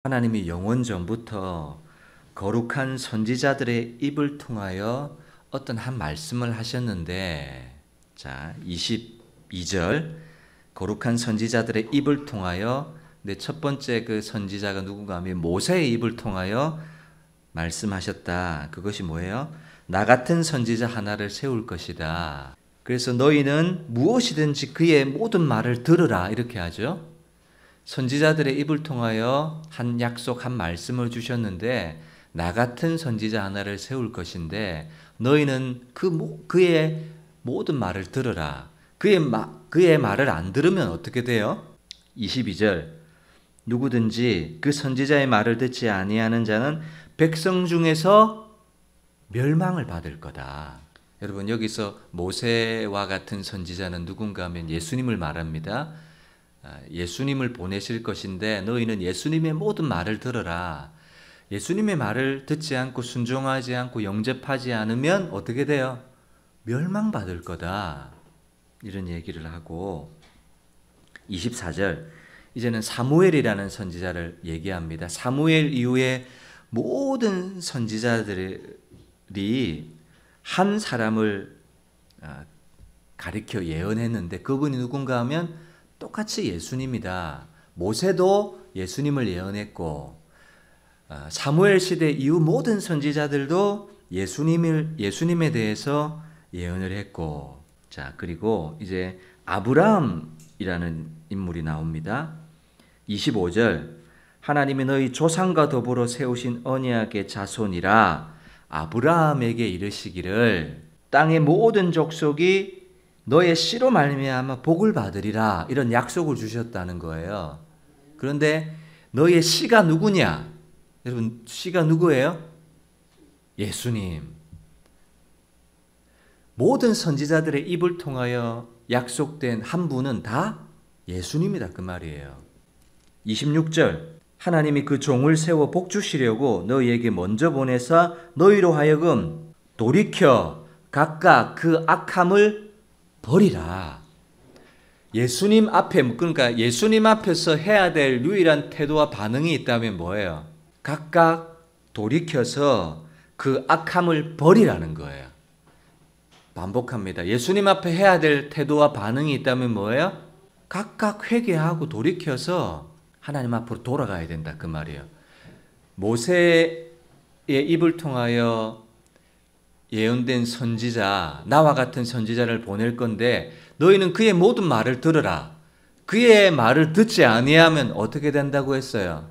하나님이 영원 전부터 거룩한 선지자들의 입을 통하여 어떤 한 말씀을 하셨는데, 자, 22절 거룩한 선지자들의 입을 통하여, 내 첫 번째 그 선지자가 누군가 하면 모세의 입을 통하여 말씀하셨다. 그것이 뭐예요? 나 같은 선지자 하나를 세울 것이다. 그래서 너희는 무엇이든지 그의 모든 말을 들으라, 이렇게 하죠. 선지자들의 입을 통하여 한 약속, 한 말씀을 주셨는데, 나 같은 선지자 하나를 세울 것인데 너희는 그의 모든 말을 들으라. 그의 말을 안 들으면 어떻게 돼요? 22절 누구든지 그 선지자의 말을 듣지 아니하는 자는 백성 중에서 멸망을 받을 거다. 여러분, 여기서 모세와 같은 선지자는 누군가 하면 예수님을 말합니다. 예수님을 보내실 것인데 너희는 예수님의 모든 말을 들어라. 예수님의 말을 듣지 않고 순종하지 않고 영접하지 않으면 어떻게 돼요? 멸망받을 거다. 이런 얘기를 하고, 24절 이제는 사무엘이라는 선지자를 얘기합니다. 사무엘 이후에 모든 선지자들이 한 사람을 가리켜 예언했는데 그분이 누군가 하면 똑같이 예수님이다. 모세도 예수님을 예언했고, 사무엘 시대 이후 모든 선지자들도 예수님에 대해서 예언을 했고, 자, 그리고 이제 아브라함이라는 인물이 나옵니다. 25절 하나님이 너희 조상과 더불어 세우신 언약의 자손이라 아브라함에게 이르시기를 땅의 모든 족속이 너의 씨로 말미암아 복을 받으리라, 이런 약속을 주셨다는 거예요. 그런데 너의 씨가 누구냐? 여러분, 씨가 누구예요? 예수님. 모든 선지자들의 입을 통하여 약속된 한 분은 다 예수님이다, 그 말이에요. 26절 하나님이 그 종을 세워 복 주시려고 너희에게 먼저 보내사 너희로 하여금 돌이켜 각각 그 악함을 버리라. 예수님 앞에, 그러니까 예수님 앞에서 해야 될 유일한 태도와 반응이 있다면 뭐예요? 각각 돌이켜서 그 악함을 버리라는 거예요. 반복합니다. 예수님 앞에 해야 될 태도와 반응이 있다면 뭐예요? 각각 회개하고 돌이켜서 하나님 앞으로 돌아가야 된다, 그 말이에요. 모세의 입을 통하여 예언된 선지자, 나와 같은 선지자를 보낼 건데 너희는 그의 모든 말을 들으라. 그의 말을 듣지 아니하면 어떻게 된다고 했어요?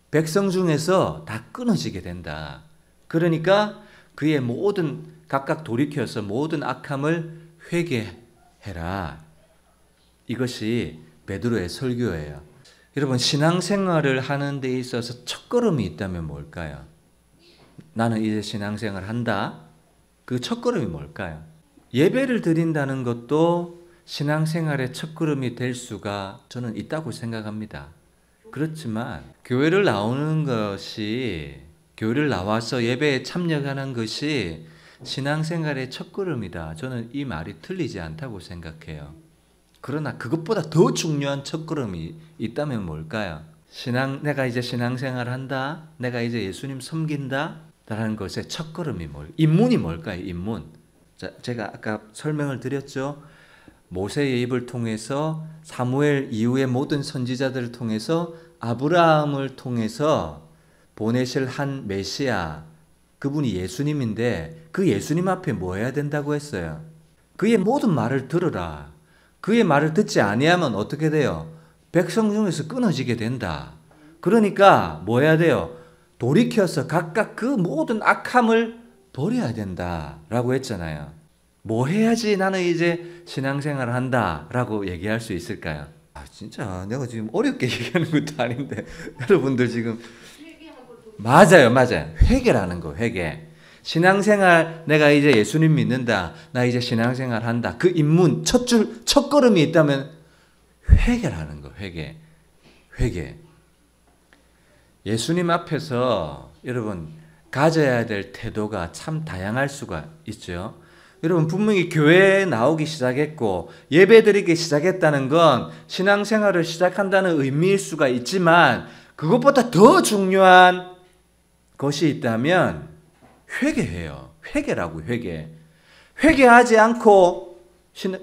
백성 중에서 다 끊어지게 된다. 그러니까 그의 모든, 각각 돌이켜서 모든 악함을 회개해라. 이것이 베드로의 설교예요. 여러분, 신앙생활을 하는 데 있어서 첫걸음이 있다면 뭘까요? 나는 이제 신앙생활을 한다. 그 첫걸음이 뭘까요? 예배를 드린다는 것도 신앙생활의 첫걸음이 될 수가 저는 있다고 생각합니다. 그렇지만 교회를 나와서 예배에 참여하는 것이 신앙생활의 첫걸음이다. 저는 이 말이 틀리지 않다고 생각해요. 그러나 그것보다 더 중요한 첫걸음이 있다면 뭘까요? 내가 이제 신앙생활을 한다. 내가 이제 예수님 섬긴다. 라는 것의 첫걸음이 입문이 뭘까요? 입문. 자, 제가 아까 설명을 드렸죠. 모세의 입을 통해서 사무엘 이후의 모든 선지자들을 통해서 아브라함을 통해서 보내실 한 메시아, 그분이 예수님인데 그 예수님 앞에 뭐 해야 된다고 했어요? 그의 모든 말을 들으라. 그의 말을 듣지 아니하면 어떻게 돼요? 백성 중에서 끊어지게 된다. 그러니까 뭐 해야 돼요? 돌이켜서 각각 그 모든 악함을 버려야 된다라고 했잖아요. 뭐 해야지 나는 이제 신앙생활을 한다라고 얘기할 수 있을까요? 진짜 내가 지금 어렵게 얘기하는 것도 아닌데 여러분들 지금 맞아요. 회개라는 거, 회개. 신앙생활, 내가 이제 예수님 믿는다. 나 이제 신앙생활 한다. 그 입문, 첫걸음이 있다면 회개라는 거, 회개. 예수님 앞에서 여러분 가져야 될 태도가 참 다양할 수가 있죠. 여러분, 분명히 교회에 나오기 시작했고 예배드리기 시작했다는 건 신앙생활을 시작한다는 의미일 수가 있지만 그것보다 더 중요한 것이 있다면 회개해요. 회개라고 회개. 회개하지 않고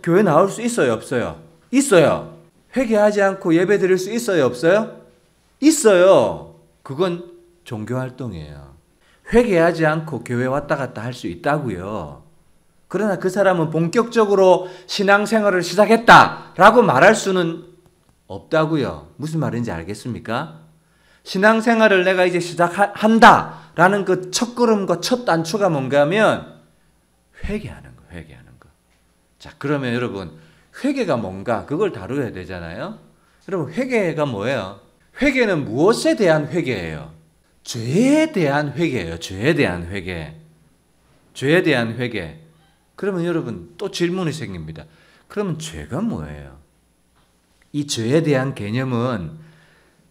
교회 나올 수 있어요, 없어요? 있어요. 회개하지 않고 예배 드릴 수 있어요, 없어요? 있어요. 그건 종교활동이에요. 회개하지 않고 교회 왔다 갔다 할 수 있다고요. 그러나 그 사람은 본격적으로 신앙생활을 시작했다라고 말할 수는 없다고요. 무슨 말인지 알겠습니까? 신앙생활을 내가 이제 시작한다라는 그 첫걸음과 첫 단추가 뭔가 하면 회개하는 거, 회개하는 거. 자, 그러면 여러분, 회개가 뭔가 그걸 다루어야 되잖아요. 여러분, 회개가 뭐예요? 회개는 무엇에 대한 회개예요? 죄에 대한 회개예요. 죄에 대한 회개. 죄에 대한 회개. 그러면 여러분 또 질문이 생깁니다. 그러면 죄가 뭐예요? 이 죄에 대한 개념은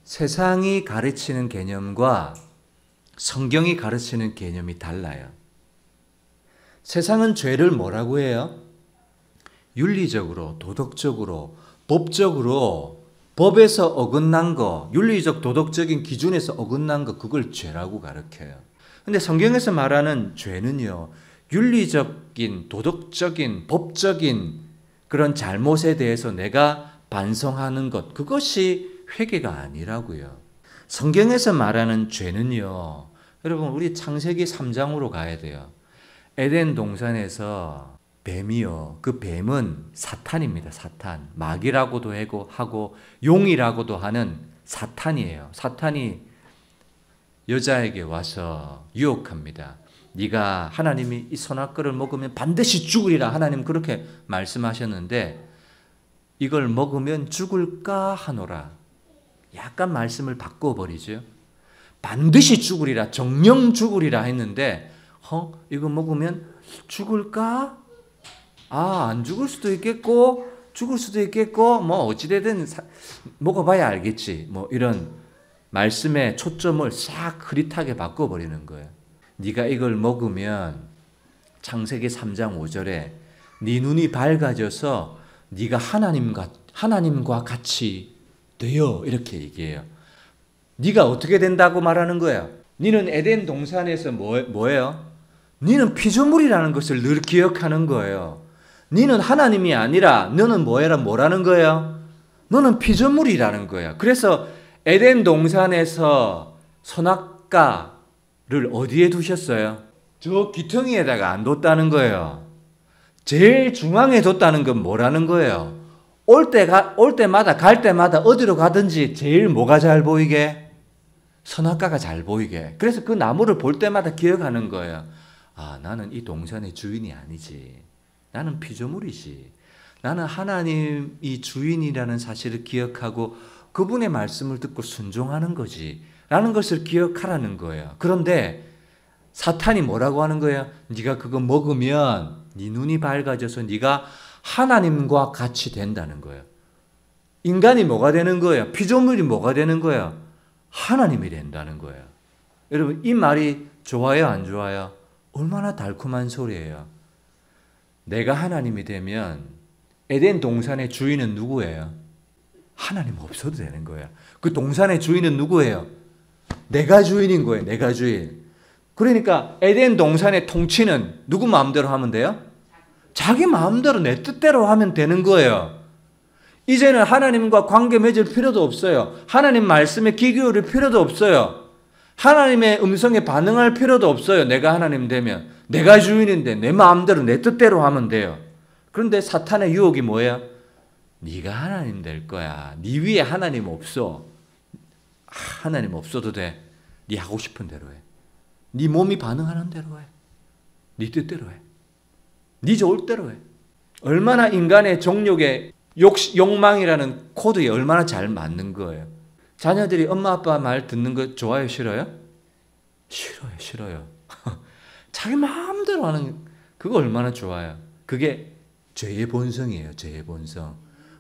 세상이 가르치는 개념과 성경이 가르치는 개념이 달라요. 세상은 죄를 뭐라고 해요? 윤리적으로, 도덕적으로, 법적으로, 법에서 어긋난 거, 윤리적, 도덕적인 기준에서 어긋난 거, 그걸 죄라고 가르쳐요. 근데 성경에서 말하는 죄는요, 윤리적인, 도덕적인, 법적인 그런 잘못에 대해서 내가 반성하는 것, 그것이 회개가 아니라고요. 성경에서 말하는 죄는요, 여러분 우리 창세기 3장으로 가야 돼요. 에덴 동산에서 뱀이요, 그 뱀은 사탄입니다. 사탄. 마귀라고도 하고 용이라고도 하는 사탄이에요. 사탄이 여자에게 와서 유혹합니다. 네가 하나님이 이 선악과를 먹으면 반드시 죽으리라. 하나님 그렇게 말씀하셨는데 이걸 먹으면 죽을까 하노라. 약간 말씀을 바꿔버리죠. 반드시 죽으리라, 정령 죽으리라 했는데 이거 먹으면 죽을까? 안 죽을 수도 있겠고 죽을 수도 있겠고 뭐 어찌되든 먹어봐야 알겠지. 뭐 이런 말씀의 초점을 싹 흐릿하게 바꿔버리는 거예요. 네가 이걸 먹으면 창세기 3장 5절에 네 눈이 밝아져서 네가 하나님과 같이 되어 이렇게 얘기해요. 네가 어떻게 된다고 말하는 거야? 네는 에덴 동산에서 뭐예요? 네는 피조물이라는 것을 늘 기억하는 거예요. 네는 하나님이 아니라 너는 뭐라는 거예요? 너는 피조물이라는 거야. 그래서 에덴 동산에서 선악과를 어디에 두셨어요? 저 귀퉁이에다가 안 뒀다는 거예요. 제일 중앙에 뒀다는 건 뭐라는 거예요? 올 때마다 갈 때마다 어디로 가든지 제일 뭐가 잘 보이게? 선악과가 잘 보이게. 그래서 그 나무를 볼 때마다 기억하는 거예요. 나는 이 동산의 주인이 아니지. 나는 피조물이지. 나는 하나님이 주인이라는 사실을 기억하고 그분의 말씀을 듣고 순종하는 거지. 라는 것을 기억하라는 거예요. 그런데 사탄이 뭐라고 하는 거예요? 네가 그거 먹으면 네 눈이 밝아져서 네가 하나님과 같이 된다는 거예요. 인간이 뭐가 되는 거예요? 피조물이 뭐가 되는 거예요? 하나님이 된다는 거예요. 여러분 이 말이 좋아요, 안 좋아요? 얼마나 달콤한 소리예요. 내가 하나님이 되면 에덴 동산의 주인은 누구예요? 하나님 없어도 되는 거예요. 그 동산의 주인은 누구예요? 내가 주인인 거예요. 내가 주인. 그러니까 에덴 동산의 통치는 누구 마음대로 하면 돼요? 자기 마음대로 내 뜻대로 하면 되는 거예요. 이제는 하나님과 관계 맺을 필요도 없어요. 하나님 말씀에 귀 기울일 필요도 없어요. 하나님의 음성에 반응할 필요도 없어요. 내가 하나님 되면. 내가 주인인데 내 마음대로 내 뜻대로 하면 돼요. 그런데 사탄의 유혹이 뭐예요? 네가 하나님 될 거야. 네 위에 하나님 없어. 하나님 없어도 돼. 네 하고 싶은 대로 해. 네 몸이 반응하는 대로 해. 네 뜻대로 해. 네 좋을 대로 해. 얼마나 인간의 정욕의 욕망이라는 코드에 얼마나 잘 맞는 거예요. 자녀들이 엄마 아빠 말 듣는 거 좋아요, 싫어요? 싫어요. 자기 마음대로 하는 그거 얼마나 좋아요. 그게 죄의 본성이에요. 죄의 본성.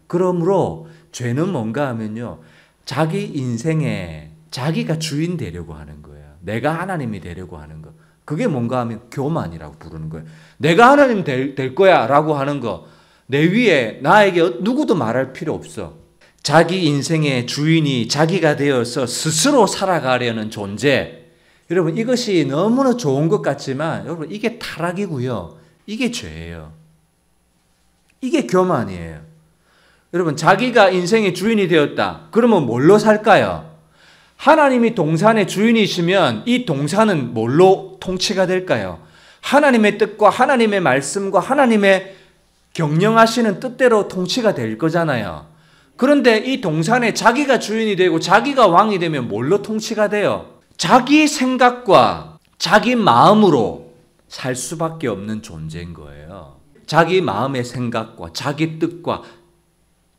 그러므로 죄는 뭔가 하면요. 자기 인생에 자기가 주인 되려고 하는 거예요. 내가 하나님이 되려고 하는 거. 그게 뭔가 하면 교만이라고 부르는 거예요. 내가 하나님 될 거야 라고 하는 거. 내 위에 나에게 누구도 말할 필요 없어. 자기 인생의 주인이 자기가 되어서 스스로 살아가려는 존재. 여러분, 이것이 너무나 좋은 것 같지만 여러분, 이게 타락이고요. 이게 죄예요. 이게 교만이에요. 여러분, 자기가 인생의 주인이 되었다. 그러면 뭘로 살까요? 하나님이 동산의 주인이시면 이 동산은 뭘로 통치가 될까요? 하나님의 뜻과 하나님의 말씀과 하나님의 경영하시는 뜻대로 통치가 될 거잖아요. 그런데 이 동산에 자기가 주인이 되고 자기가 왕이 되면 뭘로 통치가 돼요? 자기 생각과 자기 마음으로 살 수밖에 없는 존재인 거예요. 자기 마음의 생각과 자기 뜻과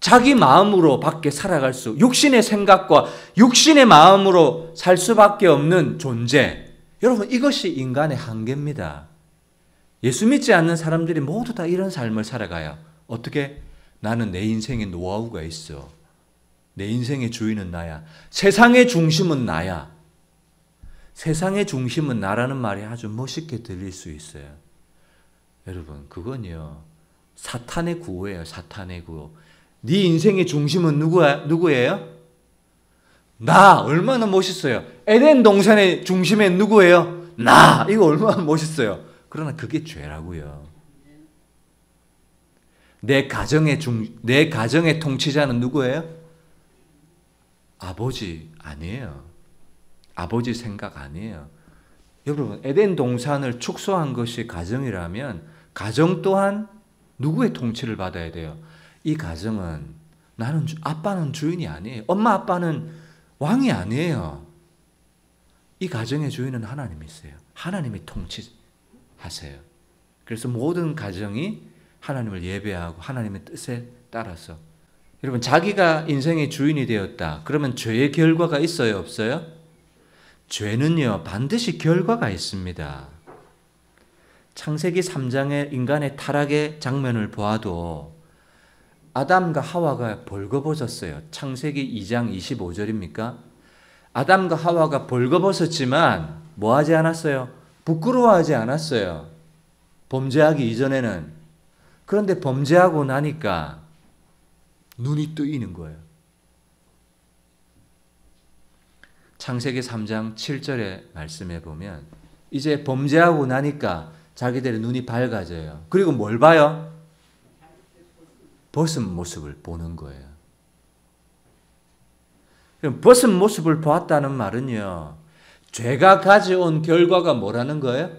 자기 마음으로 밖에 살아갈 수, 육신의 생각과 육신의 마음으로 살 수밖에 없는 존재. 여러분, 이것이 인간의 한계입니다. 예수 믿지 않는 사람들이 모두 다 이런 삶을 살아가요. 어떻게? 나는 내 인생에 노하우가 있어. 내 인생의 주인은 나야. 세상의 중심은 나야. 세상의 중심은 나라는 말이 아주 멋있게 들릴 수 있어요. 여러분, 그건요, 사탄의 구호예요. 사탄의 구호. 네 인생의 중심은 누구예요? 나. 얼마나 멋있어요. 에덴 동산의 중심엔 누구예요? 나. 이거 얼마나 멋있어요. 그러나 그게 죄라고요. 내 가정의 통치자는 누구예요? 아버지 아니에요. 아버지 생각 아니에요. 여러분, 에덴 동산을 축소한 것이 가정이라면 가정 또한 누구의 통치를 받아야 돼요? 이 가정은 아빠는 주인이 아니에요. 엄마 아빠는 왕이 아니에요. 이 가정의 주인은 하나님이세요. 하나님이 통치하세요. 그래서 모든 가정이 하나님을 예배하고 하나님의 뜻에 따라서. 여러분, 자기가 인생의 주인이 되었다. 그러면 죄의 결과가 있어요, 없어요? 죄는요, 반드시 결과가 있습니다. 창세기 3장의 인간의 타락의 장면을 보아도 아담과 하와가 벌거벗었어요. 창세기 2장 25절입니까? 아담과 하와가 벌거벗었지만 뭐 하지 않았어요? 부끄러워하지 않았어요. 범죄하기 이전에는. 그런데 범죄하고 나니까 눈이 뜨이는 거예요. 창세기 3장 7절의 말씀에 보면 이제 범죄하고 나니까 자기들의 눈이 밝아져요. 그리고 뭘 봐요? 벗은 모습을 보는 거예요. 그럼 벗은 모습을 보았다는 말은요, 죄가 가져온 결과가 뭐라는 거예요?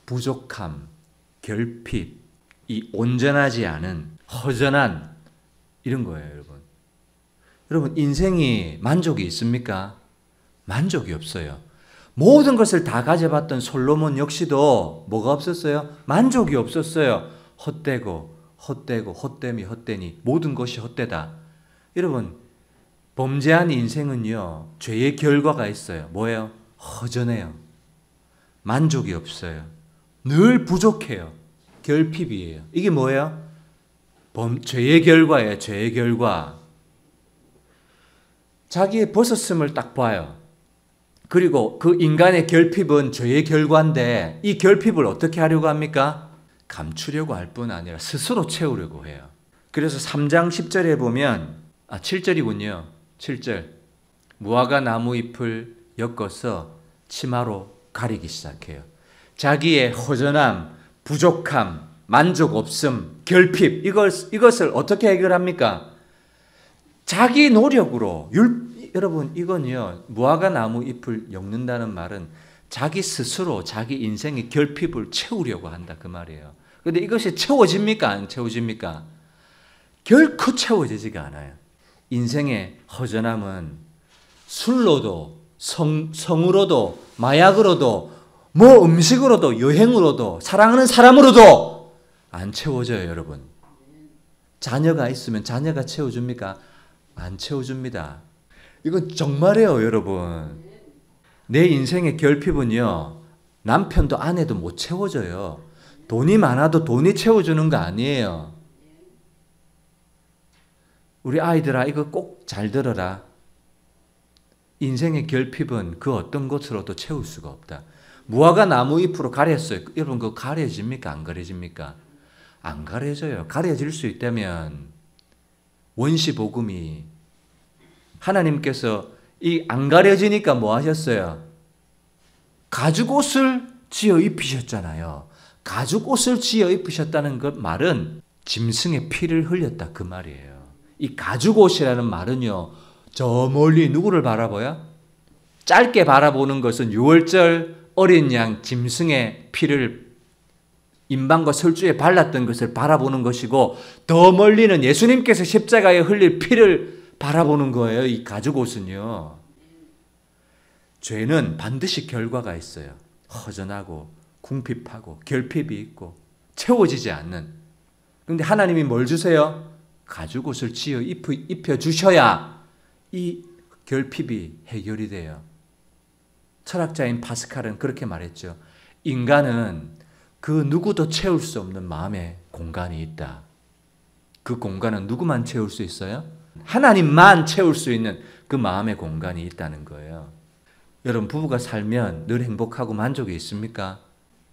부족함, 결핍, 이 온전하지 않은, 허전한 이런 거예요, 여러분. 여러분, 인생이 만족이 있습니까? 만족이 없어요. 모든 것을 다 가져봤던 솔로몬 역시도 뭐가 없었어요? 만족이 없었어요. 헛되니 모든 것이 헛되다. 여러분, 범죄한 인생은요, 죄의 결과가 있어요. 뭐예요? 허전해요. 만족이 없어요. 늘 부족해요. 결핍이에요. 이게 뭐예요? 죄의 결과예요. 죄의 결과. 자기의 벗었음을 딱 봐요. 그리고 그 인간의 결핍은 죄의 결과인데 이 결핍을 어떻게 하려고 합니까? 감추려고 할 뿐 아니라 스스로 채우려고 해요. 그래서 3장 10절에 보면 7절이군요. 7절. 무화과 나무 잎을 엮어서 치마로 가리기 시작해요. 자기의 허전함, 부족함, 만족 없음, 결핍 이것을 어떻게 해결합니까? 자기 노력으로. 여러분, 이건요, 무화과 나무 잎을 엮는다는 말은 자기 스스로 자기 인생의 결핍을 채우려고 한다 그 말이에요. 그런데 이것이 채워집니까? 안 채워집니까? 결코 채워지지가 않아요. 인생의 허전함은 술로도 성으로도 마약으로도 뭐 음식으로도 여행으로도 사랑하는 사람으로도 안 채워져요, 여러분. 자녀가 있으면 자녀가 채워줍니까? 안 채워줍니다. 이건 정말이에요, 여러분. 내 인생의 결핍은요, 남편도 아내도 못 채워줘요. 돈이 많아도 돈이 채워주는 거 아니에요. 우리 아이들아, 이거 꼭 잘 들어라. 인생의 결핍은 그 어떤 것으로도 채울 수가 없다. 무화과 나무 잎으로 가렸어요. 여러분, 그거 가려집니까? 안 가려집니까? 안 가려져요. 가려질 수 있다면 원시복음이 하나님께서 이 안 가려지니까 뭐 하셨어요? 가죽옷을 지어 입히셨잖아요. 가죽옷을 지어 입히셨다는 그 말은 짐승의 피를 흘렸다 그 말이에요. 이 가죽옷이라는 말은요, 저 멀리 누구를 바라봐요? 짧게 바라보는 것은 유월절 어린 양 짐승의 피를 임방과 설주에 발랐던 것을 바라보는 것이고, 더 멀리는 예수님께서 십자가에 흘릴 피를 바라보는 거예요. 이 가죽옷은요. 죄는 반드시 결과가 있어요. 허전하고 궁핍하고 결핍이 있고 채워지지 않는. 그런데 하나님이 뭘 주세요? 가죽옷을 지어 입혀주셔야 이 결핍이 해결이 돼요. 철학자인 파스칼은 그렇게 말했죠. 인간은 그 누구도 채울 수 없는 마음의 공간이 있다. 그 공간은 누구만 채울 수 있어요? 하나님만 채울 수 있는 그 마음의 공간이 있다는 거예요. 여러분, 부부가 살면 늘 행복하고 만족이 있습니까?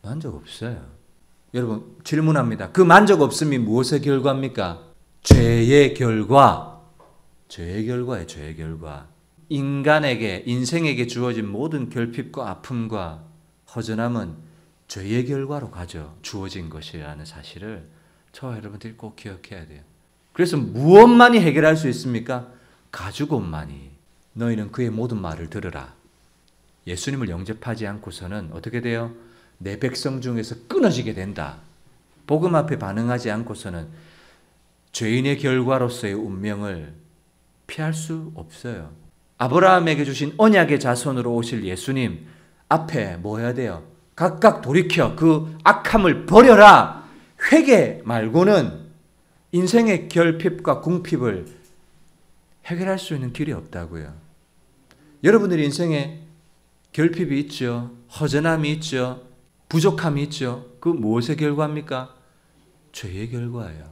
만족 없어요. 여러분, 질문합니다. 그 만족 없음이 무엇의 결과입니까? 죄의 결과. 죄의 결과예요. 죄의 결과. 인간에게, 인생에게 주어진 모든 결핍과 아픔과 허전함은 죄의 결과로 가져 주어진 것이라는 사실을 저와 여러분들이 꼭 기억해야 돼요. 그래서 무엇만이 해결할 수 있습니까? 가죽옷만이. 너희는 그의 모든 말을 들으라. 예수님을 영접하지 않고서는 어떻게 돼요? 내 백성 중에서 끊어지게 된다. 복음 앞에 반응하지 않고서는 죄인의 결과로서의 운명을 피할 수 없어요. 아브라함에게 주신 언약의 자손으로 오실 예수님 앞에 뭐 해야 돼요? 각각 돌이켜 그 악함을 버려라. 회개 말고는 인생의 결핍과 궁핍을 해결할 수 있는 길이 없다고요. 여러분들의 인생에 결핍이 있죠. 허전함이 있죠. 부족함이 있죠. 그 무엇의 결과입니까? 죄의 결과예요.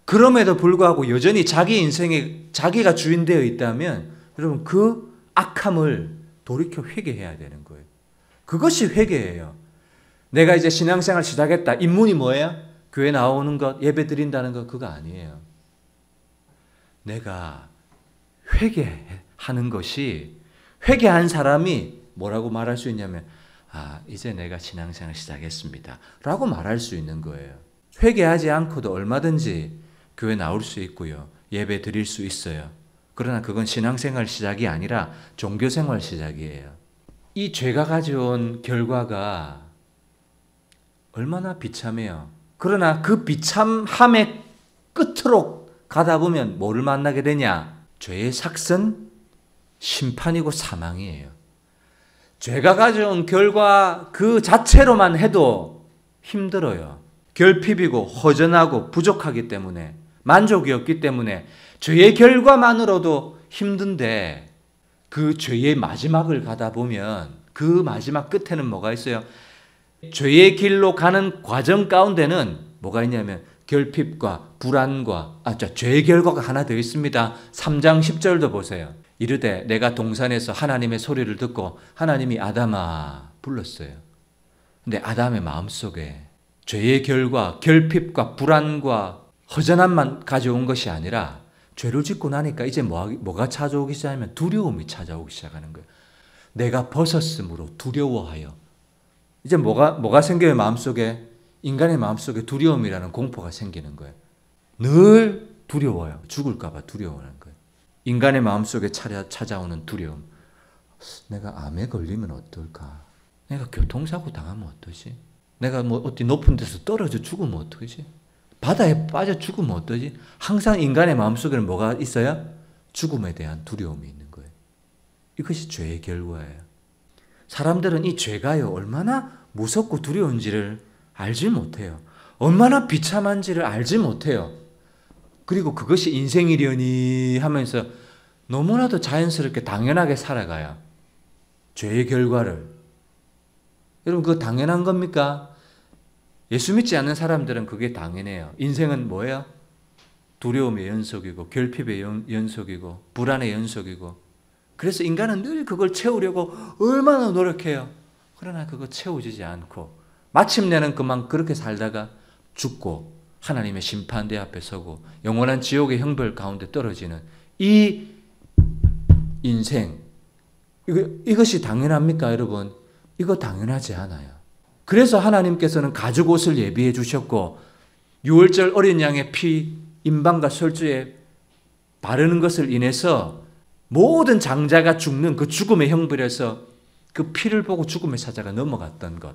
그럼에도 불구하고 여전히 자기 인생에 자기가 주인 되어 있다면 여러분 그 악함을 돌이켜 회개해야 되는 거예요. 그것이 회개예요. 내가 이제 신앙생활 시작했다. 입문이 뭐예요? 교회 나오는 것, 예배 드린다는 것, 그거 아니에요. 내가 회개하는 것이, 회개한 사람이 뭐라고 말할 수 있냐면, 이제 내가 신앙생활 시작했습니다. 라고 말할 수 있는 거예요. 회개하지 않고도 얼마든지 교회 나올 수 있고요. 예배 드릴 수 있어요. 그러나 그건 신앙생활 시작이 아니라 종교생활 시작이에요. 이 죄가 가져온 결과가 얼마나 비참해요. 그러나 그 비참함의 끝으로 가다 보면 뭐를 만나게 되냐? 죄의 삭선, 심판이고 사망이에요. 죄가 가져온 결과 그 자체로만 해도 힘들어요. 결핍이고 허전하고 부족하기 때문에, 만족이 없기 때문에 죄의 결과만으로도 힘든데, 그 죄의 마지막을 가다 보면 그 마지막 끝에는 뭐가 있어요? 죄의 길로 가는 과정 가운데는 뭐가 있냐면 결핍과 불안과 죄의 결과가 하나 더 있습니다. 3장 10절도 보세요. 이르되 내가 동산에서 하나님의 소리를 듣고 하나님이 아담아 불렀어요. 근데 아담의 마음속에 죄의 결과, 결핍과 불안과 허전함만 가져온 것이 아니라 죄를 짓고 나니까 이제 뭐가 찾아오기 시작하면 두려움이 찾아오기 시작하는 거예요. 내가 벗었으므로 두려워하여. 이제 뭐가 생겨요? 마음속에? 인간의 마음속에 두려움이라는 공포가 생기는 거예요. 늘 두려워요. 죽을까 봐 두려워하는 거예요. 인간의 마음속에 찾아오는 두려움. 내가 암에 걸리면 어떨까? 내가 교통사고 당하면 어떠지? 내가 어디 높은 데서 떨어져 죽으면 어떠지? 바다에 빠져 죽으면 어떠지? 항상 인간의 마음속에는 뭐가 있어요? 죽음에 대한 두려움이 있는 거예요. 이것이 죄의 결과예요. 사람들은 이 죄가요 얼마나 무섭고 두려운지를 알지 못해요. 얼마나 비참한지를 알지 못해요. 그리고 그것이 인생이려니 하면서 너무나도 자연스럽게 당연하게 살아가요. 죄의 결과를. 여러분 그거 당연한 겁니까? 예수 믿지 않는 사람들은 그게 당연해요. 인생은 뭐예요? 두려움의 연속이고 결핍의 연속이고 불안의 연속이고, 그래서 인간은 늘 그걸 채우려고 얼마나 노력해요. 그러나 그거 채워지지 않고 마침내는 그만 그렇게 살다가 죽고 하나님의 심판대 앞에 서고 영원한 지옥의 형벌 가운데 떨어지는 이 인생, 이것이 당연합니까, 여러분? 이거 당연하지 않아요. 그래서 하나님께서는 가죽옷을 예비해 주셨고 유월절 어린 양의 피 임방과 설주에 바르는 것을 인해서 모든 장자가 죽는 그 죽음의 형벌에서 그 피를 보고 죽음의 사자가 넘어갔던 것.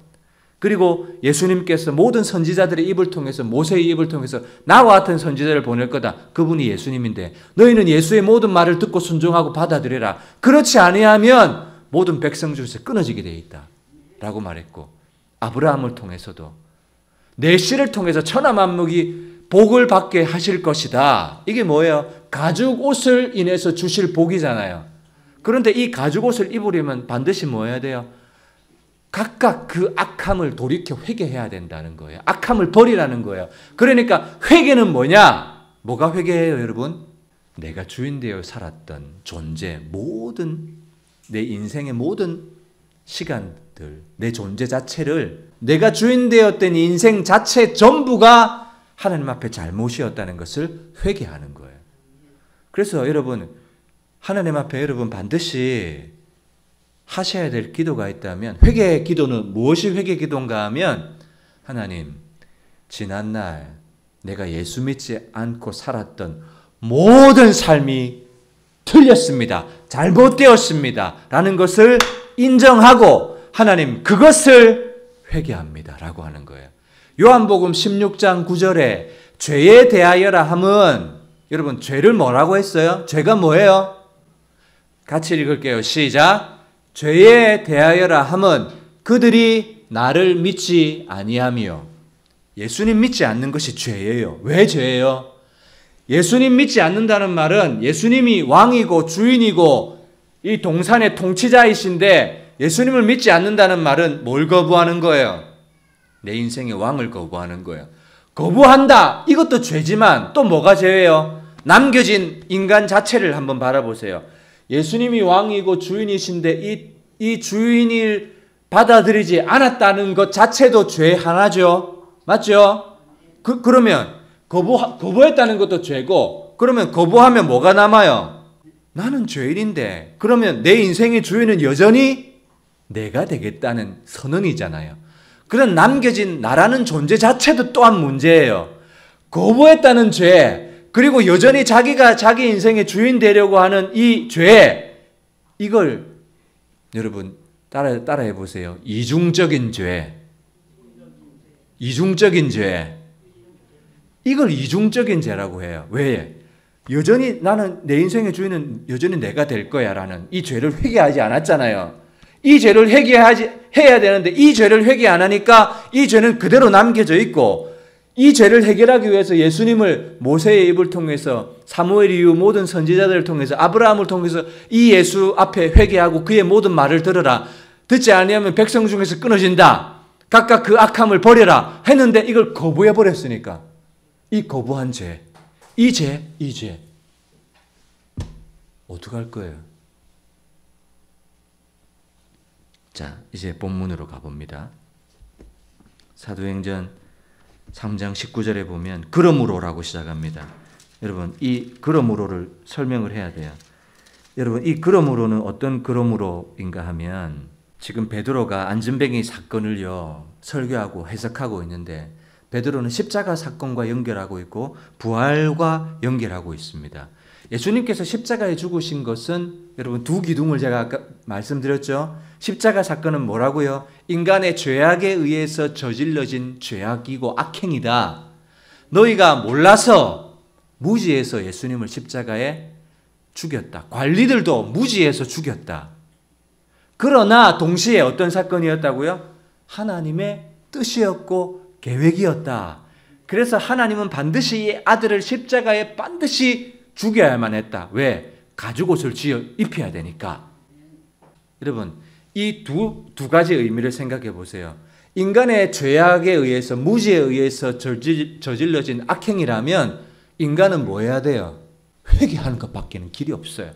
그리고 예수님께서 모든 선지자들의 입을 통해서 모세의 입을 통해서 나와 같은 선지자를 보낼 거다. 그분이 예수님인데 너희는 예수의 모든 말을 듣고 순종하고 받아들여라. 그렇지 아니하면 모든 백성 중에서 끊어지게 되어 있다. 라고 말했고 아브라함을 통해서도 내 씨를 통해서 천하 만국이 복을 받게 하실 것이다. 이게 뭐예요? 가죽 옷을 인해서 주실 복이잖아요. 그런데 이 가죽 옷을 입으려면 반드시 뭐 해야 돼요? 각각 그 악함을 돌이켜 회개해야 된다는 거예요. 악함을 버리라는 거예요. 그러니까 회개는 뭐냐? 뭐가 회개예요, 여러분? 내가 주인 되어 살았던 존재, 모든 내 인생의 모든 시간들, 내 존재 자체를 내가 주인 되었던 인생 자체 전부가 하나님 앞에 잘못이었다는 것을 회개하는 거예요. 그래서 여러분, 하나님 앞에 여러분 반드시 하셔야 될 기도가 있다면 회개 기도는 무엇이 회개 기도인가 하면 하나님, 지난날 내가 예수 믿지 않고 살았던 모든 삶이 틀렸습니다. 잘못되었습니다. 라는 것을 인정하고 하나님 그것을 회개합니다. 라고 하는 거예요. 요한복음 16장 9절에 죄에 대하여라 함은 여러분 죄를 뭐라고 했어요? 죄가 뭐예요? 같이 읽을게요. 시작. 죄에 대하여라 함은 그들이 나를 믿지 아니하며 예수님 믿지 않는 것이 죄예요. 왜 죄예요? 예수님 믿지 않는다는 말은 예수님이 왕이고 주인이고 이 동산의 통치자이신데 예수님을 믿지 않는다는 말은 뭘 거부하는 거예요? 내 인생의 왕을 거부하는 거예요. 거부한다. 이것도 죄지만 또 뭐가 죄예요? 남겨진 인간 자체를 한번 바라보세요. 예수님이 왕이고 주인이신데 이 주인을 받아들이지 않았다는 것 자체도 죄 하나죠. 맞죠? 그러면 거부했다는 것도 죄고 그러면 거부하면 뭐가 남아요? 나는 죄인인데 그러면 내 인생의 주인은 여전히 내가 되겠다는 선언이잖아요. 그런 남겨진 나라는 존재 자체도 또한 문제예요. 거부했다는 죄 그리고 여전히 자기가 자기 인생의 주인 되려고 하는 이 죄, 이걸 여러분 따라해 보세요. 이중적인 죄. 이중적인 죄. 이걸 이중적인 죄라고 해요. 왜? 여전히 나는 내 인생의 주인은 여전히 내가 될 거야 라는 이 죄를 회개하지 않았잖아요. 이 죄를 해야 되는데 이 죄를 회개 안 하니까 이 죄는 그대로 남겨져 있고 이 죄를 해결하기 위해서 예수님을 모세의 입을 통해서 사무엘 이후 모든 선지자들을 통해서 아브라함을 통해서 이 예수 앞에 회개하고 그의 모든 말을 들어라. 듣지 않으면 백성 중에서 끊어진다. 각각 그 악함을 버려라 했는데 이걸 거부해버렸으니까 이 거부한 죄, 이 죄 어떡할 거예요? 자, 이제 본문으로 가봅니다. 사도행전 3장 19절에 보면 그러므로라고 시작합니다. 여러분 이 그러므로를 설명을 해야 돼요. 여러분 이 그러므로는 어떤 그러므로인가 하면 지금 베드로가 안전뱅이 사건을요 설교하고 해석하고 있는데 베드로는 십자가 사건과 연결하고 있고 부활과 연결하고 있습니다. 예수님께서 십자가에 죽으신 것은 여러분 두 기둥을 제가 아까 말씀드렸죠. 십자가 사건은 뭐라고요? 인간의 죄악에 의해서 저질러진 죄악이고 악행이다. 너희가 몰라서 무지해서 예수님을 십자가에 죽였다. 관리들도 무지해서 죽였다. 그러나 동시에 어떤 사건이었다고요? 하나님의 뜻이었고 계획이었다. 그래서 하나님은 반드시 이 아들을 십자가에 반드시 죽여야만 했다. 왜? 가죽옷을 입혀야 되니까. 여러분 이 두 가지 의미를 생각해 보세요. 인간의 죄악에 의해서 무지에 의해서 저질러진 악행이라면 인간은 뭐 해야 돼요? 회개하는 것밖에는 길이 없어요.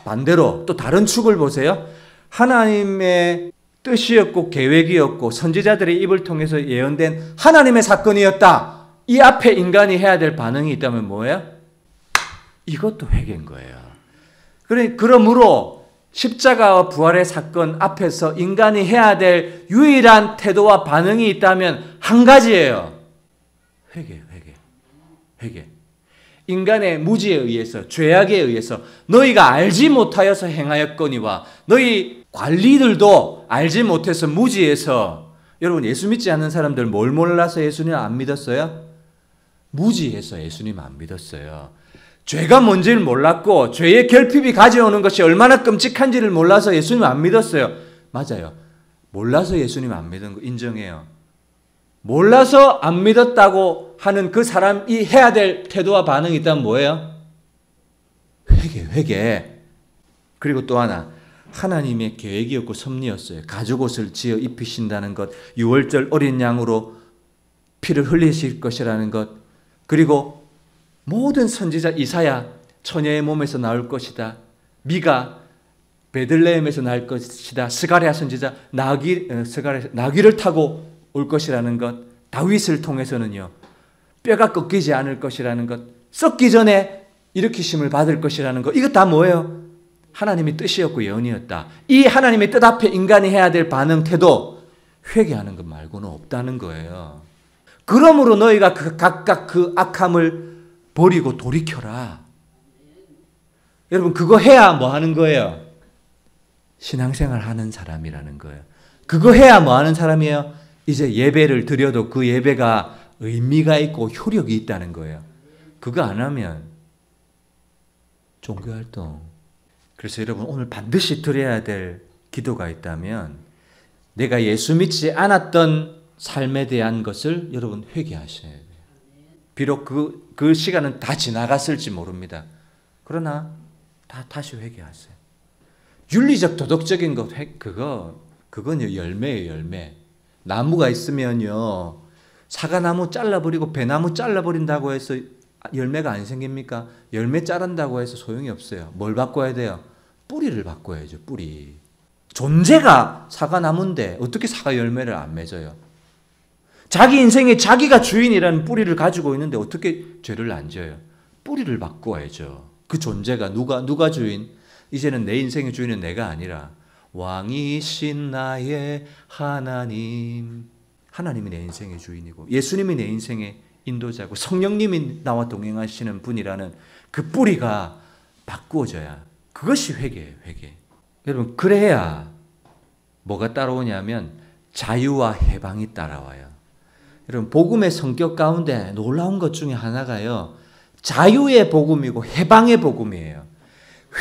반대로 또 다른 축을 보세요. 하나님의 뜻이었고 계획이었고 선지자들의 입을 통해서 예언된 하나님의 사건이었다. 이 앞에 인간이 해야 될 반응이 있다면 뭐예요? 이것도 회개인 거예요. 그러므로 십자가와 부활의 사건 앞에서 인간이 해야 될 유일한 태도와 반응이 있다면 한 가지예요. 회개. 인간의 무지에 의해서, 죄악에 의해서 너희가 알지 못하여서 행하였거니와 너희 관리들도 알지 못해서 무지해서. 여러분, 예수 믿지 않는 사람들 뭘 몰라서 예수님 안 믿었어요? 무지해서 예수님 안 믿었어요. 죄가 뭔지를 몰랐고 죄의 결핍이 가져오는 것이 얼마나 끔찍한지를 몰라서 예수님 안 믿었어요. 맞아요. 몰라서 예수님 안 믿은 거 인정해요. 몰라서 안 믿었다고 하는 그 사람이 해야 될 태도와 반응이 있다면 뭐예요? 회개. 그리고 또 하나, 하나님의 계획이었고 섭리였어요. 가죽옷을 지어 입히신다는 것, 유월절 어린 양으로 피를 흘리실 것이라는 것, 그리고 모든 선지자 이사야 처녀의 몸에서 나올 것이다. 미가 베들레헴에서 나올 것이다. 스가랴 선지자 나귀를 타고 올 것이라는 것, 다윗을 통해서는요 뼈가 꺾이지 않을 것이라는 것, 썩기 전에 일으키심을 받을 것이라는 것, 이거 다 뭐예요? 하나님의 뜻이었고 예언이었다. 이 하나님의 뜻 앞에 인간이 해야 될 반응, 태도, 회개하는 것 말고는 없다는 거예요. 그러므로 너희가 각각 그 악함을 버리고 돌이켜라. 여러분, 그거 해야 뭐 하는 거예요? 신앙생활 하는 사람이라는 거예요. 그거 해야 뭐 하는 사람이에요? 이제 예배를 드려도 그 예배가 의미가 있고 효력이 있다는 거예요. 그거 안 하면 종교활동. 그래서 여러분, 오늘 반드시 드려야 될 기도가 있다면 내가 예수 믿지 않았던 삶에 대한 것을 여러분 회개하셔야 돼요. 비록 그 시간은 다 지나갔을지 모릅니다. 그러나 다시 회개하세요. 윤리적 도덕적인 것, 그건요 열매예요, 열매. 나무가 있으면요 사과나무 잘라버리고 배나무 잘라버린다고 해서 열매가 안 생깁니까? 열매 자른다고 해서 소용이 없어요. 뭘 바꿔야 돼요? 뿌리를 바꿔야죠. 뿌리. 존재가 사과나무인데 어떻게 사과 열매를 안 맺어요? 자기 인생에 자기가 주인이라는 뿌리를 가지고 있는데 어떻게 죄를 안 지어요? 뿌리를 바꿔야죠. 그 존재가 누가 주인? 이제는 내 인생의 주인은 내가 아니라 왕이신 나의 하나님. 하나님이 내 인생의 주인이고 예수님이 내 인생의 인도자고 성령님이 나와 동행하시는 분이라는 그 뿌리가 바꾸어져야, 그것이 회개예요. 회개. 여러분, 그래야 뭐가 따라오냐면 자유와 해방이 따라와요. 여러분, 복음의 성격 가운데 놀라운 것 중에 하나가요 자유의 복음이고 해방의 복음이에요.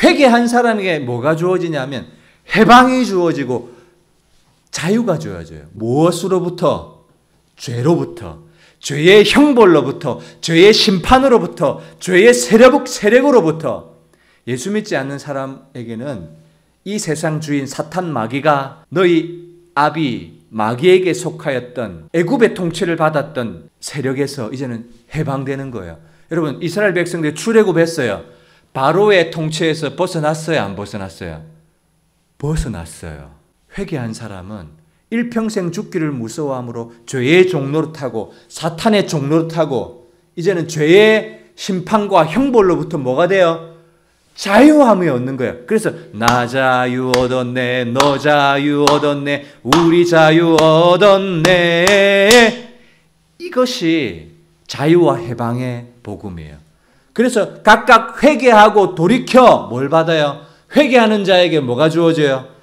회개한 사람에게 뭐가 주어지냐면 해방이 주어지고 자유가 주어져요. 무엇으로부터? 죄로부터, 죄의 형벌로부터, 죄의 심판으로부터, 죄의 세력으로부터. 예수 믿지 않는 사람에게는 이 세상 주인 사탄 마귀가 너희 아비 마귀에게 속하였던 애굽의 통치를 받았던 세력에서 이제는 해방되는 거예요. 여러분, 이스라엘 백성들이 출애굽했어요. 바로의 통치에서 벗어났어요? 안 벗어났어요? 벗어났어요. 회개한 사람은 일평생 죽기를 무서워함으로 죄의 종노릇하고 사탄의 노릇하고 이제는 죄의 심판과 형벌로부터 뭐가 돼요? 자유함이 얻는 거예요. 그래서 나 자유 얻었네, 너 자유 얻었네, 우리 자유 얻었네. 이것이 자유와 해방의 복음이에요. 그래서 각각 회개하고 돌이켜 뭘 받아요? 회개하는 자에게 뭐가 주어져요?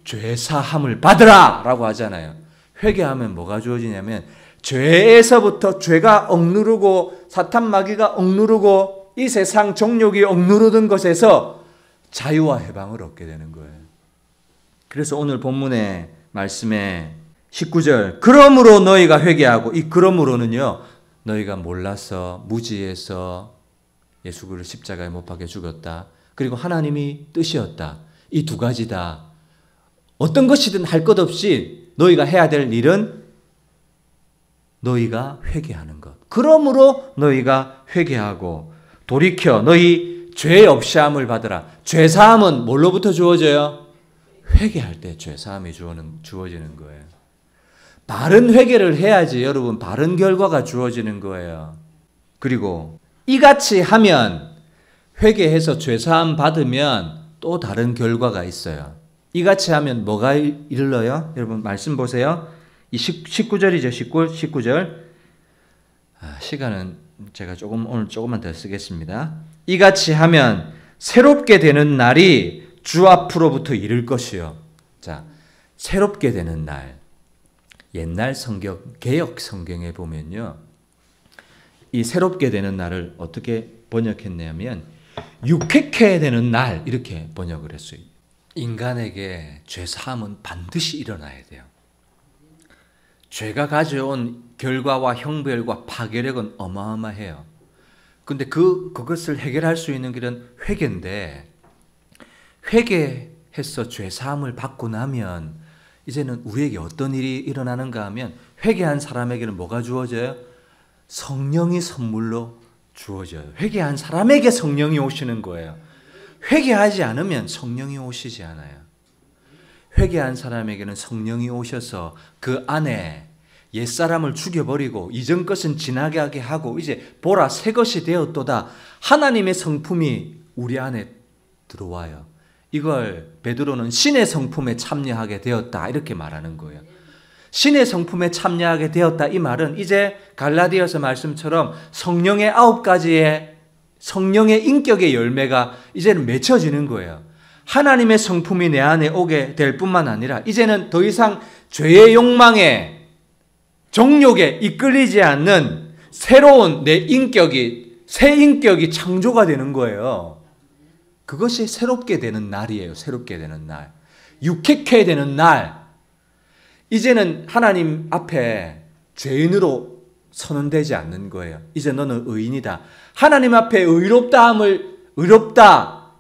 죄사함을 받으라 라고 하잖아요. 회개하면 뭐가 주어지냐면 죄에서부터 죄가 억누르고 사탄 마귀가 억누르고 이 세상 정욕이 억누르던 것에서 자유와 해방을 얻게 되는 거예요. 그래서 오늘 본문의 말씀에 19절 그러므로 너희가 회개하고, 이 그러므로는요 너희가 몰라서 무지해서 예수 그리스도를 십자가에 못 박혀 죽었다. 그리고 하나님이 뜻이었다. 이 두 가지다. 어떤 것이든 할 것 없이 너희가 해야 될 일은 너희가 회개하는 것. 그러므로 너희가 회개하고 돌이켜 너희 죄 없이함을 받으라. 죄사함은 뭘로부터 주어져요? 회개할 때 죄사함이 주어지는 거예요. 바른 회개를 해야지 여러분 바른 결과가 주어지는 거예요. 그리고 이같이 하면 회개해서 죄사함 받으면 또 다른 결과가 있어요. 이같이 하면 뭐가 일러요? 여러분 말씀 보세요. 이 19절이죠. 19절. 시간은 제가 오늘 조금만 더 쓰겠습니다. 이같이 하면 새롭게 되는 날이 주 앞으로부터 이를 것이요. 자, 새롭게 되는 날. 옛날 성경, 개역 성경에 보면요. 이 새롭게 되는 날을 어떻게 번역했냐면 유쾌케 되는 날 이렇게 번역을 했어요. 인간에게 죄사함은 반드시 일어나야 돼요. 죄가 가져온 결과와 형벌과 파괴력은 어마어마해요. 근데 그것을 해결할 수 있는 길은 회개인데 회개해서 죄사함을 받고 나면 이제는 우리에게 어떤 일이 일어나는가 하면 회개한 사람에게는 뭐가 주어져요? 성령이 선물로 주어져요. 회개한 사람에게 성령이 오시는 거예요. 회개하지 않으면 성령이 오시지 않아요. 회개한 사람에게는 성령이 오셔서 그 안에 옛사람을 죽여버리고 이전 것은 지나가게 하고 이제 보라 새 것이 되었도다. 하나님의 성품이 우리 안에 들어와요. 이걸 베드로는 신의 성품에 참여하게 되었다 이렇게 말하는 거예요. 신의 성품에 참여하게 되었다 이 말은 이제 갈라디아서 말씀처럼 성령의 9가지의 성령의 인격의 열매가 이제는 맺혀지는 거예요. 하나님의 성품이 내 안에 오게 될 뿐만 아니라 이제는 더 이상 죄의 욕망에 정욕에 이끌리지 않는 새로운 내 인격이 새 인격이 창조가 되는 거예요. 그것이 새롭게 되는 날이에요. 새롭게 되는 날. 유쾌케 되는 날. 이제는 하나님 앞에 죄인으로 선언되지 않는 거예요. 이제 너는 의인이다. 하나님 앞에 의롭다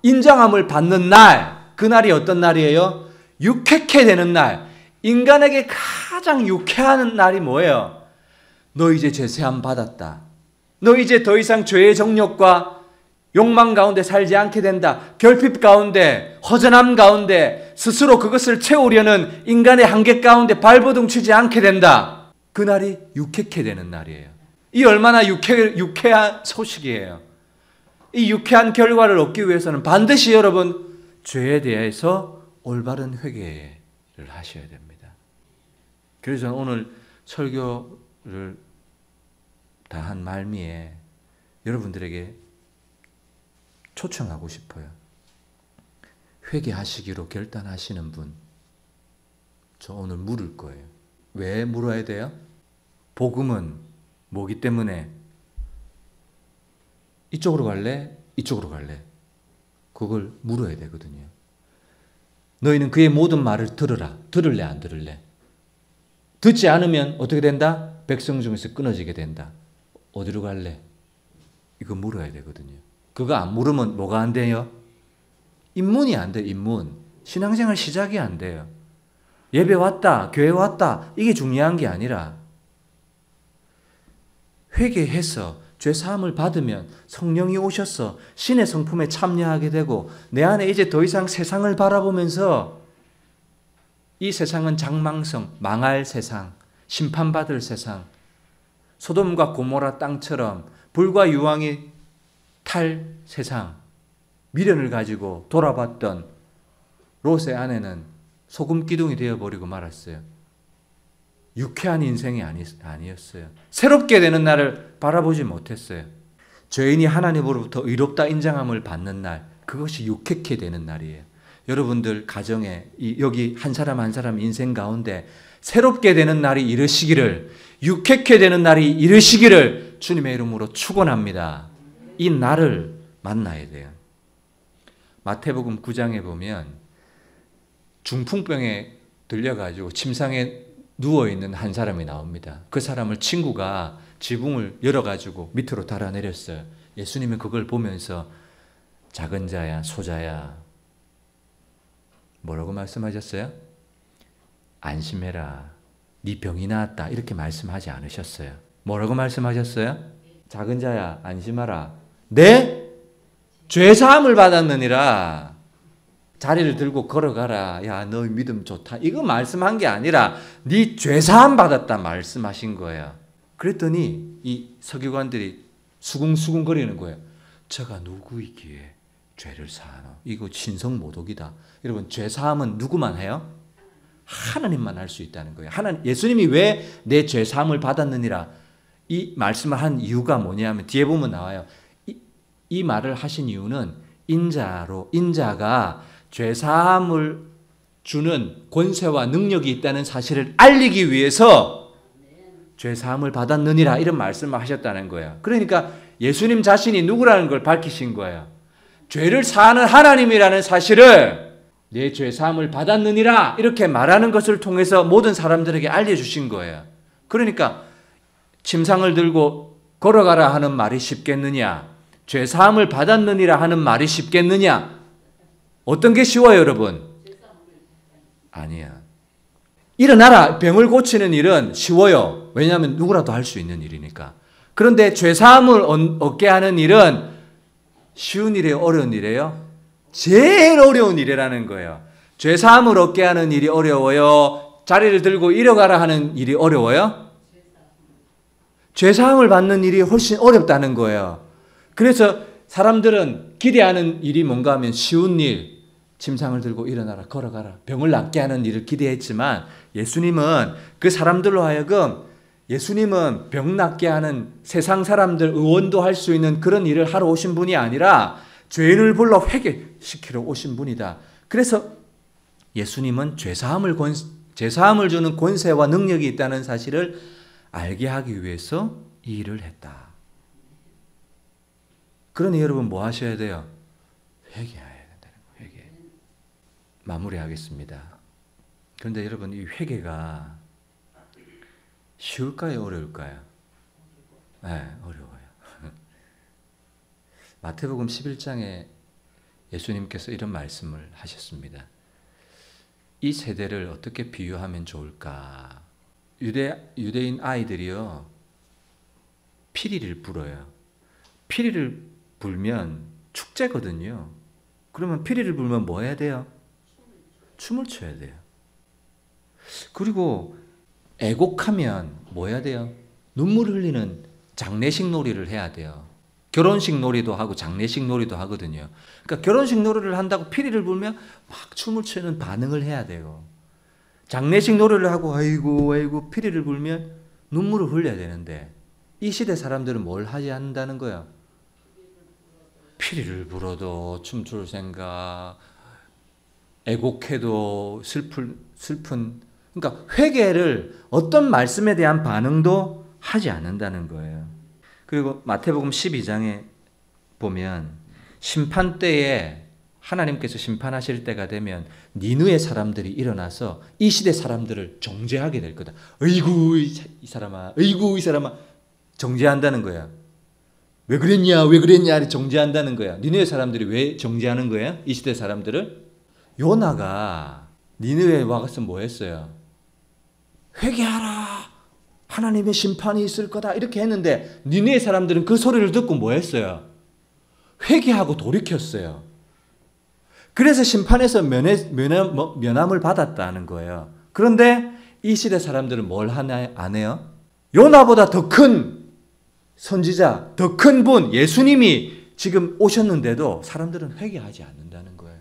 인정함을 받는 날. 그날이 어떤 날이에요? 유쾌케 되는 날. 인간에게 가장 유쾌한 날이 뭐예요? 너 이제 죄사함 받았다. 너 이제 더 이상 죄의 정욕과 욕망 가운데 살지 않게 된다. 결핍 가운데, 허전함 가운데 스스로 그것을 채우려는 인간의 한계 가운데 발버둥 치지 않게 된다. 그날이 유쾌케 되는 날이에요. 이 얼마나 유쾌한 소식이에요. 이 유쾌한 결과를 얻기 위해서는 반드시 여러분 죄에 대해서 올바른 회개를 하셔야 됩니다. 그래서 오늘 설교를 다 한 말미에 여러분들에게 초청하고 싶어요. 회개하시기로 결단하시는 분, 저 오늘 물을 거예요. 왜 물어야 돼요? 복음은 뭐기 때문에 이쪽으로 갈래? 이쪽으로 갈래? 그걸 물어야 되거든요. 너희는 그의 모든 말을 들으라. 들을래 안 들을래? 듣지 않으면 어떻게 된다? 백성 중에서 끊어지게 된다. 어디로 갈래? 이거 물어야 되거든요. 그거 안 물으면 뭐가 안 돼요? 입문이 안 돼요. 입문. 신앙생활 시작이 안 돼요. 예배 왔다. 교회 왔다. 이게 중요한 게 아니라 회개해서 죄사함을 받으면 성령이 오셔서 신의 성품에 참여하게 되고 내 안에 이제 더 이상 세상을 바라보면서 이 세상은 장망성, 망할 세상, 심판받을 세상, 소돔과 고모라 땅처럼 불과 유황이 탈 세상, 미련을 가지고 돌아봤던 롯의 아내는 소금 기둥이 되어버리고 말았어요. 유쾌한 인생이 아니었어요. 새롭게 되는 날을 바라보지 못했어요. 죄인이 하나님으로부터 의롭다 인정함을 받는 날, 그것이 유쾌케 되는 날이에요. 여러분들 가정에 여기 한 사람 한 사람 인생 가운데 새롭게 되는 날이 이르시기를, 유쾌케 되는 날이 이르시기를 주님의 이름으로 축원합니다. 이 날을 만나야 돼요. 마태복음 9장에 보면 중풍병에 들려가지고 침상에 누워있는 한 사람이 나옵니다. 그 사람을 친구가 지붕을 열어가지고 밑으로 달아내렸어요. 예수님은 그걸 보면서 작은 자야, 소자야, 뭐라고 말씀하셨어요? 안심해라. 네 병이 나았다. 이렇게 말씀하지 않으셨어요. 뭐라고 말씀하셨어요? 작은 자야, 안심하라. 내 죄사함을 받았느니라. 자리를 들고 걸어가라. 야, 너 믿음 좋다. 이거 말씀한 게 아니라 네 죄사함 받았다 말씀하신 거예요. 그랬더니 이 서기관들이 수궁수궁거리는 거예요. 저가 누구이기에 죄를 사하노? 이거 신성모독이다. 여러분, 죄사함은 누구만 해요? 하나님만 할 수 있다는 거예요. 예수님이 왜 내 죄사함을 받았느니라 이 말씀을 한 이유가 뭐냐면 뒤에 보면 나와요. 이 말을 하신 이유는 인자가 죄사함을 주는 권세와 능력이 있다는 사실을 알리기 위해서 죄사함을 받았느니라 이런 말씀을 하셨다는 거예요. 그러니까 예수님 자신이 누구라는 걸 밝히신 거예요. 죄를 사하는 하나님이라는 사실을 내 죄사함을 받았느니라 이렇게 말하는 것을 통해서 모든 사람들에게 알려주신 거예요. 그러니까 침상을 들고 걸어가라 하는 말이 쉽겠느냐? 죄사함을 받았느니라 하는 말이 쉽겠느냐? 어떤 게 쉬워요, 여러분? 아니야. 일어나라, 병을 고치는 일은 쉬워요. 왜냐하면 누구라도 할 수 있는 일이니까. 그런데 죄사함을 얻게 하는 일은 쉬운 일이에요, 어려운 일이에요? 제일 어려운 일이라는 거예요. 죄사함을 얻게 하는 일이 어려워요? 자리를 들고 일어가라 하는 일이 어려워요? 죄사함을 받는 일이 훨씬 어렵다는 거예요. 그래서 사람들은 기대하는 일이 뭔가 하면 쉬운 일, 침상을 들고 일어나라, 걸어가라, 병을 낫게 하는 일을 기대했지만 예수님은 그 사람들로 하여금 예수님은 병 낫게 하는 세상 사람들 의원도 할 수 있는 그런 일을 하러 오신 분이 아니라 죄인을 불러 회개시키러 오신 분이다. 그래서 예수님은 죄사함을 주는 권세와 능력이 있다는 사실을 알게 하기 위해서 이 일을 했다. 그러니 여러분 뭐 하셔야 돼요? 회개해야 된다는 거예요. 회개. 마무리하겠습니다. 그런데 여러분 이 회개가 쉬울까요? 어려울까요? 네, 어려워요. 마태복음 11장에 예수님께서 이런 말씀을 하셨습니다. 이 세대를 어떻게 비유하면 좋을까? 유대인 아이들이요, 피리를 불어요. 피리를 불면 축제거든요. 그러면 피리를 불면 뭐 해야 돼요? 춤을 춰야 돼요. 그리고 애곡하면 뭐 해야 돼요? 눈물 흘리는 장례식 놀이를 해야 돼요. 결혼식 놀이도 하고 장례식 놀이도 하거든요. 그러니까 결혼식 놀이를 한다고 피리를 불면 막 춤을 추는 반응을 해야 돼요. 장례식 놀이를 하고 아이고 피리를 불면 눈물을 흘려야 되는데 이 시대 사람들은 뭘 하지 않는다는 거예요? 피리를 불어도 춤출 생각, 애곡해도 슬픈 그러니까 회개를 어떤 말씀에 대한 반응도 하지 않는다는 거예요. 그리고 마태복음 12장에 보면 심판 때에 하나님께서 심판하실 때가 되면 니느웨 사람들이 일어나서 이 시대 사람들을 정죄하게 될 거다. 어이구 이 사람아, 어이구 이 사람아, 정죄한다는 거야. 왜 그랬냐 정죄한다는 거야. 니느웨 사람들이 왜 정죄하는 거예요? 이 시대 사람들을? 요나가 니느웨에 와서 뭐 했어요? 회개하라, 하나님의 심판이 있을 거다 이렇게 했는데 니느웨 사람들은 그 소리를 듣고 뭐 했어요? 회개하고 돌이켰어요. 그래서 심판에서 면함을 받았다는 거예요. 그런데 이 시대 사람들은 뭘 안 해요? 요나보다 더 큰 선지자, 더 큰 분, 예수님이 지금 오셨는데도 사람들은 회개하지 않는다는 거예요.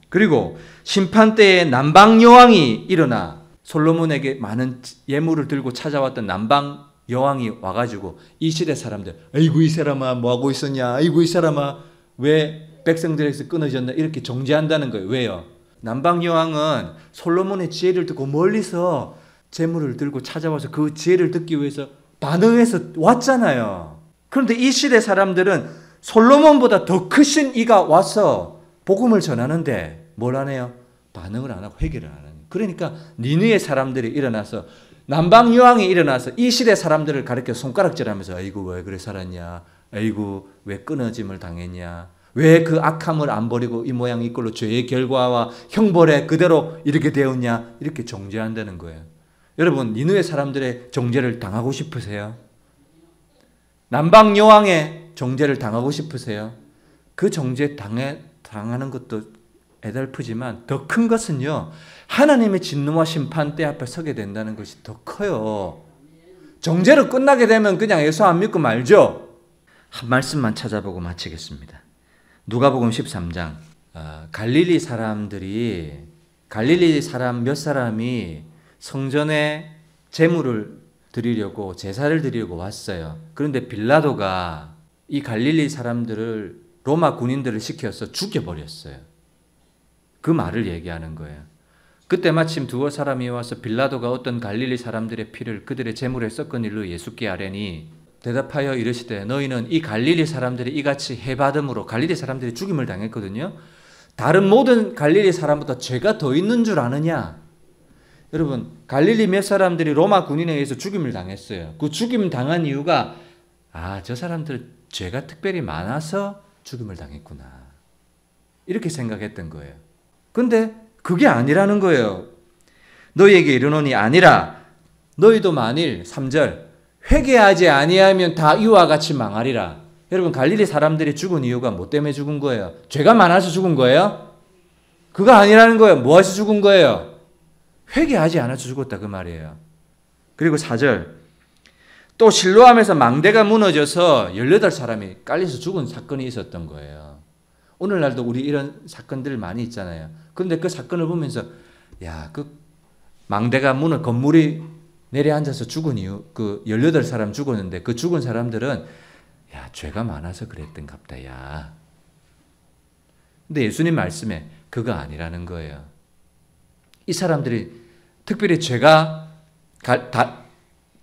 그리고 심판 때에 남방 여왕이 일어나 솔로몬에게 많은 예물을 들고 찾아왔던 남방 여왕이 와가지고 이 시대 사람들, 아이고 이 사람아 뭐하고 있었냐, 아이고 이 사람아 왜 백성들에게서 끊어졌나 이렇게 정죄한다는 거예요. 왜요? 남방 여왕은 솔로몬의 지혜를 듣고 멀리서 재물을 들고 찾아와서 그 지혜를 듣기 위해서 반응해서 왔잖아요. 그런데 이 시대 사람들은 솔로몬보다 더 크신 이가 와서 복음을 전하는데 뭘 안 해요? 반응을 안 하고 회개를 안 하는. 그러니까 니느웨 사람들이 일어나서 남방 여왕이 일어나서 이 시대 사람들을 가리켜 손가락질하면서 아이고 왜 그래 살았냐, 아이고 왜 끊어짐을 당했냐, 왜 그 악함을 안 버리고 이 모양 이 꼴로 죄의 결과와 형벌에 그대로 이렇게 되었냐 이렇게 정죄한다는 거예요. 여러분 니느웨 사람들의 정죄를 당하고 싶으세요? 남방 여왕의 정죄를 당하고 싶으세요? 그 정죄 당하는 것도 애달프지만 더 큰 것은요, 하나님의 진노와 심판대 앞에 서게 된다는 것이 더 커요. 정죄로 끝나게 되면 그냥 예수 안 믿고 말죠. 한 말씀만 찾아보고 마치겠습니다. 누가복음 13장. 갈릴리 사람 몇 사람이 성전에 제물을 드리려고, 제사를 드리려고 왔어요. 그런데 빌라도가 이 갈릴리 사람들을, 로마 군인들을 시켜서 죽여버렸어요. 그 말을 얘기하는 거예요. 그때 마침 두어 사람이 와서 빌라도가 어떤 갈릴리 사람들의 피를 그들의 제물에 섞은 일로 예수께 아뢰니 대답하여 이르시되 너희는 이 갈릴리 사람들이 이같이 해받음으로, 갈릴리 사람들이 죽임을 당했거든요. 다른 모든 갈릴리 사람보다 죄가 더 있는 줄 아느냐? 여러분, 갈릴리 몇 사람들이 로마 군인에 의해서 죽임을 당했어요. 그 죽임 당한 이유가 저 사람들 죄가 특별히 많아서 죽임을 당했구나, 이렇게 생각했던 거예요. 근데 그게 아니라는 거예요. 너희에게 이르노니 아니라 너희도 만일 3절 회개하지 아니하면 다 이와 같이 망하리라. 여러분, 갈릴리 사람들이 죽은 이유가 뭐 때문에 죽은 거예요? 죄가 많아서 죽은 거예요? 그거 아니라는 거예요. 뭐해서 죽은 거예요? 회개하지 않아서 죽었다, 그 말이에요. 그리고 4절 또 실로암에서 망대가 무너져서 18사람이 깔려서 죽은 사건이 있었던 거예요. 오늘날도 우리 이런 사건들 많이 있잖아요. 그런데 그 사건을 보면서 그 망대가 건물이 내려앉아서 죽은 이유, 그 18사람 죽었는데 그 죽은 사람들은 죄가 많아서 그랬던갑다. 근데 예수님 말씀에 그거 아니라는 거예요. 이 사람들이 특별히 죄가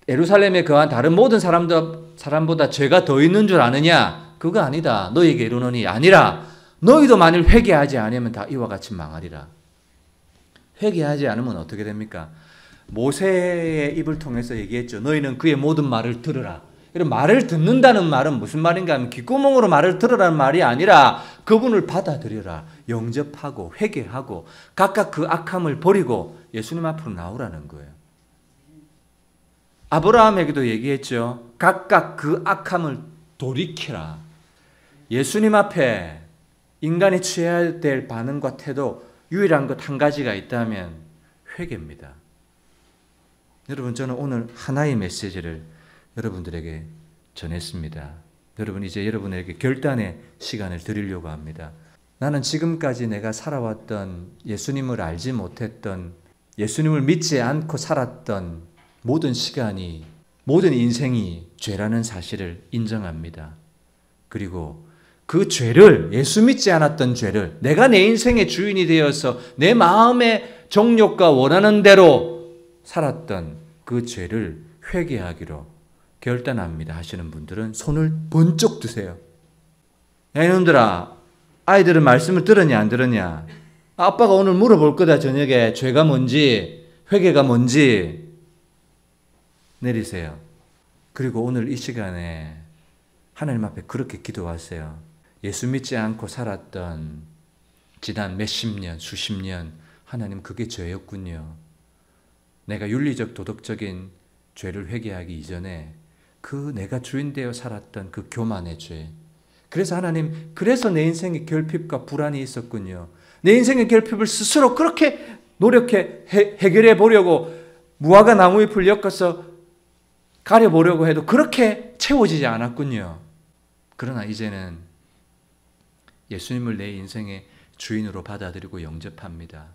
예루살렘에 거한 다른 모든 사람보다 죄가 더 있는 줄 아느냐? 그거 아니다. 너희에게 이르노니 아니라 너희도 만일 회개하지 않으면 다 이와 같이 망하리라. 회개하지 않으면 어떻게 됩니까? 모세의 입을 통해서 얘기했죠. 너희는 그의 모든 말을 들으라. 이런 말을 듣는다는 말은 무슨 말인가 하면 귓구멍으로 말을 들으라는 말이 아니라 그분을 받아들여라. 영접하고 회개하고 각각 그 악함을 버리고 예수님 앞으로 나오라는 거예요. 아브라함에게도 얘기했죠. 각각 그 악함을 돌이키라. 예수님 앞에 인간이 취해야 될 반응과 태도, 유일한 것 한 가지가 있다면 회개입니다. 여러분, 저는 오늘 하나의 메시지를 여러분들에게 전했습니다. 여러분, 이제 여러분에게 결단의 시간을 드리려고 합니다. 나는 지금까지 내가 살아왔던, 예수님을 알지 못했던, 예수님을 믿지 않고 살았던 모든 시간이, 모든 인생이 죄라는 사실을 인정합니다. 그리고 그 죄를, 예수 믿지 않았던 죄를, 내가 내 인생의 주인이 되어서 내 마음의 정욕과 원하는 대로 살았던 그 죄를 회개하기로 결단합니다 하시는 분들은 손을 번쩍 드세요. 야, 이놈들아, 아이들은 말씀을 들었냐 안 들었냐? 아빠가 오늘 물어볼 거다, 저녁에. 죄가 뭔지, 회개가 뭔지. 내리세요. 그리고 오늘 이 시간에 하나님 앞에 그렇게 기도하세요. 예수 믿지 않고 살았던 지난 몇십 년, 수십 년, 하나님, 그게 죄였군요. 내가 윤리적, 도덕적인 죄를 회개하기 이전에 그 내가 주인 되어 살았던 그 교만의 죄. 그래서 하나님, 그래서 내 인생에 결핍과 불안이 있었군요. 내 인생의 결핍을 스스로 그렇게 노력해 해결해 보려고 무화과 나무잎을 엮어서 가려보려고 해도 그렇게 채워지지 않았군요. 그러나 이제는 예수님을 내 인생의 주인으로 받아들이고 영접합니다.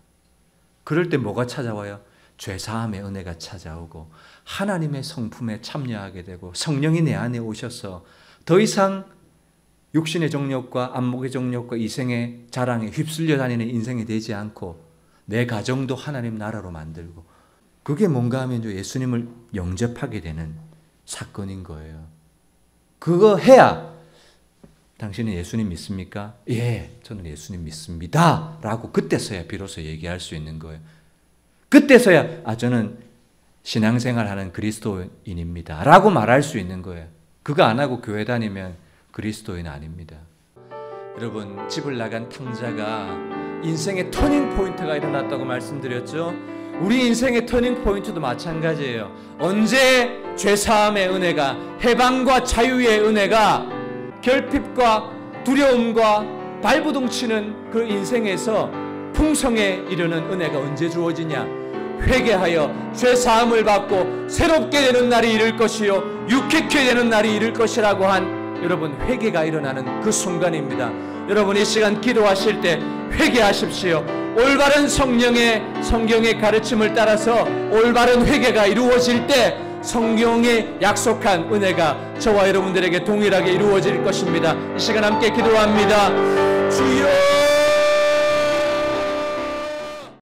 그럴 때 뭐가 찾아와요? 죄사함의 은혜가 찾아오고 하나님의 성품에 참여하게 되고 성령이 내 안에 오셔서 더 이상 육신의 정욕과 안목의 정욕과 이생의 자랑에 휩쓸려 다니는 인생이 되지 않고 내 가정도 하나님 나라로 만들고, 그게 뭔가 하면 예수님을 영접하게 되는 사건인 거예요. 그거 해야 당신은 예수님 믿습니까? 예, 저는 예수님 믿습니다 라고 그때서야 비로소 얘기할 수 있는 거예요. 그때서야 저는 신앙생활하는 그리스도인입니다 라고 말할 수 있는 거예요. 그거 안 하고 교회 다니면 그리스도인 아닙니다. 여러분, 집을 나간 탕자가 인생의 터닝포인트가 일어났다고 말씀드렸죠. 우리 인생의 터닝포인트도 마찬가지예요. 언제 죄사함의 은혜가, 해방과 자유의 은혜가 결핍과 두려움과 발부둥치는 그 인생에서 풍성에 이르는 은혜가 언제 주어지냐? 회개하여 죄사함을 받고 새롭게 되는 날이 이를 것이요 유쾌케 되는 날이 이를 것이라고 한 여러분 회개가 일어나는 그 순간입니다. 여러분 이 시간 기도하실 때 회개하십시오. 올바른 성경의 가르침을 따라서 올바른 회개가 이루어질 때 성경에 약속한 은혜가 저와 여러분들에게 동일하게 이루어질 것입니다. 이 시간 함께 기도합니다. 주여